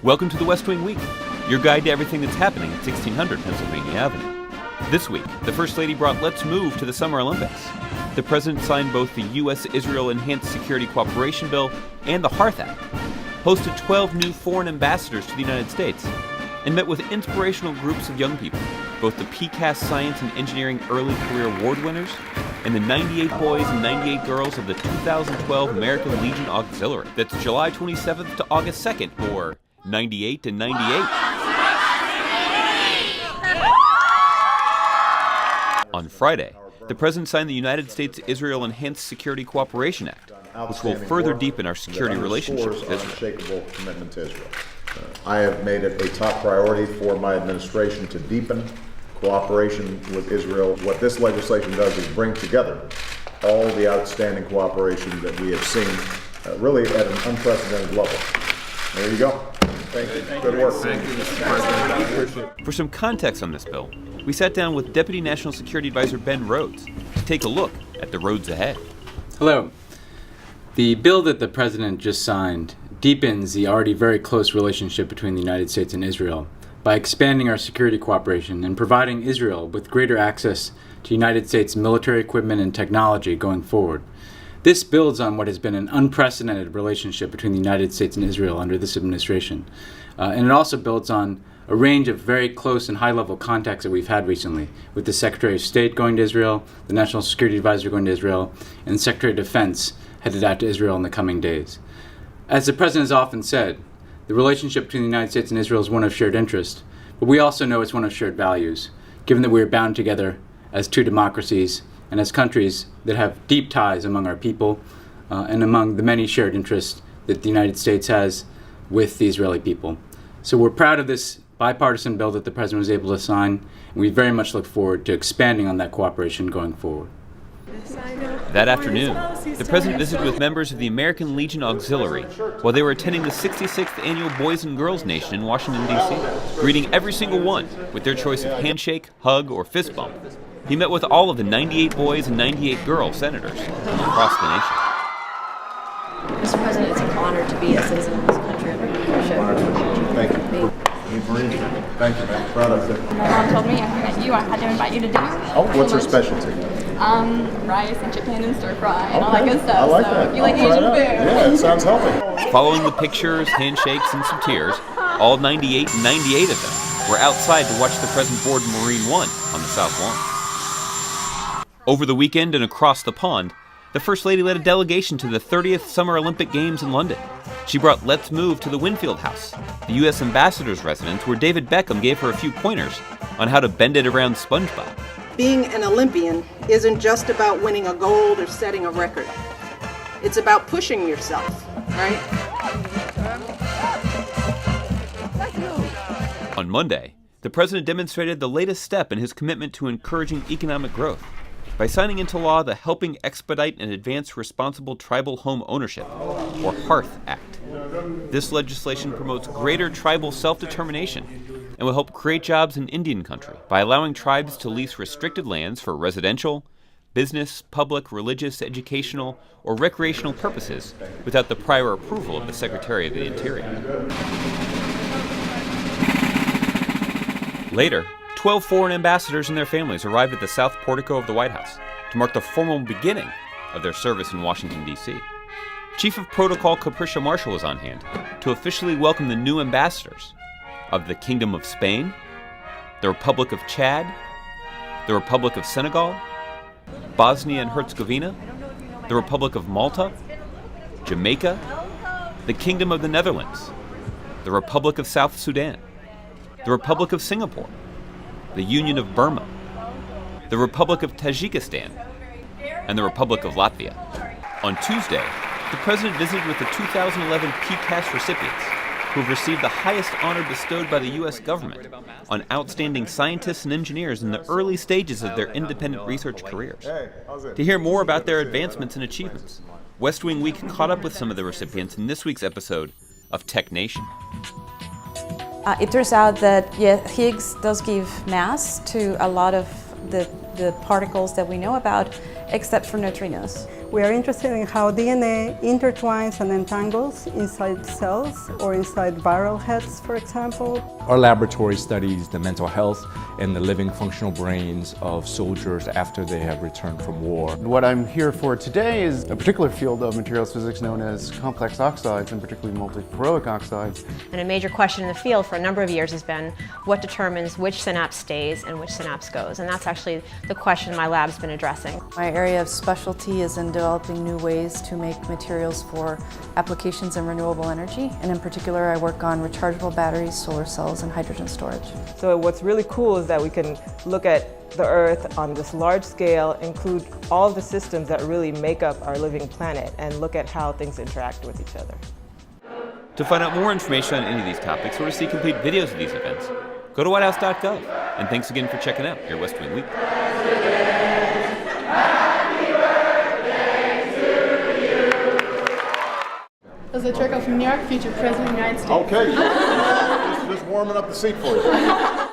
Welcome to the West Wing Week, your guide to everything that's happening at 1600 Pennsylvania Avenue. This week, the First Lady brought Let's Move to the Summer Olympics. The President signed both the U.S.-Israel Enhanced Security Cooperation Bill and the Hearth Act, hosted 12 new foreign ambassadors to the United States, and met with inspirational groups of young people, both the PCAST Science and Engineering Early Career Award winners and the 98 boys and 98 girls of the 2012 American Legion Auxiliary. That's July 27th to August 2nd, or 98 to 98. On Friday, the President signed the United States-Israel Enhanced Security Cooperation Act, which will further deepen our security relationship with Israel. Unshakable commitment to Israel. I have made it a top priority for my administration to deepen cooperation with Israel. What this legislation does is bring together all the outstanding cooperation that we have seen, really at an unprecedented level. There you go. Thank you. Good work. Thank you, Mr. President. For some context on this bill, we sat down with Deputy National Security Advisor Ben Rhodes to take a look at the roads ahead. Hello. The bill that the President just signed deepens the already very close relationship between the United States and Israel by expanding our security cooperation and providing Israel with greater access to United States military equipment and technology going forward. This builds on what has been an unprecedented relationship between the United States and Israel under this administration. And it also builds on a range of very close and high-level contacts that we've had recently, with the Secretary of State going to Israel, the National Security Advisor going to Israel, and the Secretary of Defense headed out to Israel in the coming days. As the President has often said, the relationship between the United States and Israel is one of shared interest, but we also know it's one of shared values, given that we are bound together as two democracies and as countries that have deep ties among our people and among the many shared interests that the United States has with the Israeli people. So we're proud of this bipartisan bill that the President was able to sign, and we very much look forward to expanding on that cooperation going forward. That afternoon, the President visited with members of the American Legion Auxiliary while they were attending the 66th Annual Boys and Girls Nation in Washington, D.C., greeting every single one with their choice of handshake, hug, or fist bump. He met with all of the 98 boys and 98 girl senators from across the nation. Mr. President, it's an honor to be a citizen of this country under your leadership. Thank you. Thank you, man. Proud of you. My mom told me I had to invite you to dinner. Oh, what's your specialty? Rice and chicken and stir fry and all that good stuff. I like so that. if you like I'll try Asian that. food. Yeah, it sounds healthy. Following the pictures, handshakes, and some tears, all 98 and 98 of them were outside to watch the President board Marine One on the South Lawn. Over the weekend and across the pond, the First Lady led a delegation to the 30th Summer Olympic Games in London. She brought Let's Move to the Winfield House, the U.S. Ambassador's residence, where David Beckham gave her a few pointers on how to bend it around SpongeBob. Being an Olympian isn't just about winning a gold or setting a record. It's about pushing yourself, right? On Monday, the President demonstrated the latest step in his commitment to encouraging economic growth by signing into law the Helping Expedite and Advance Responsible Tribal Home Ownership, or Hearth Act. This legislation promotes greater tribal self-determination and will help create jobs in Indian country by allowing tribes to lease restricted lands for residential, business, public, religious, educational, or recreational purposes without the prior approval of the Secretary of the Interior. Later, 12 foreign ambassadors and their families arrived at the South Portico of the White House to mark the formal beginning of their service in Washington, D.C. Chief of Protocol Capricia Marshall was on hand to officially welcome the new ambassadors of the Kingdom of Spain, the Republic of Chad, the Republic of Senegal, Bosnia and Herzegovina, the Republic of Malta, Jamaica, the Kingdom of the Netherlands, the Republic of South Sudan, the Republic of Singapore, the Union of Burma, the Republic of Tajikistan, and the Republic of Latvia. On Tuesday, the President visited with the 2011 PCAST recipients, who have received the highest honor bestowed by the U.S. government on outstanding scientists and engineers in the early stages of their independent research careers. To hear more about their advancements and achievements, West Wing Week caught up with some of the recipients in this week's episode of Tech Nation. It turns out that Higgs does give mass to a lot of the particles that we know about, except for neutrinos. We are interested in how DNA intertwines and entangles inside cells or inside viral heads, for example. Our laboratory studies the mental health and the living functional brains of soldiers after they have returned from war. What I'm here for today is a particular field of materials physics known as complex oxides, and particularly multiferroic oxides. And a major question in the field for a number of years has been what determines which synapse stays and which synapse goes. And that's actually the question my lab's been addressing. My area of specialty is in developing new ways to make materials for applications in renewable energy. And in particular, I work on rechargeable batteries, solar cells, and hydrogen storage. So what's really cool is that we can look at the Earth on this large scale, include all of the systems that really make up our living planet, and look at how things interact with each other. To find out more information on any of these topics or to see complete videos of these events, go to whitehouse.gov. And thanks again for checking out your West Wing Week. Does the trickle from New York, future President of the United States? Okay, just warming up the seat for you.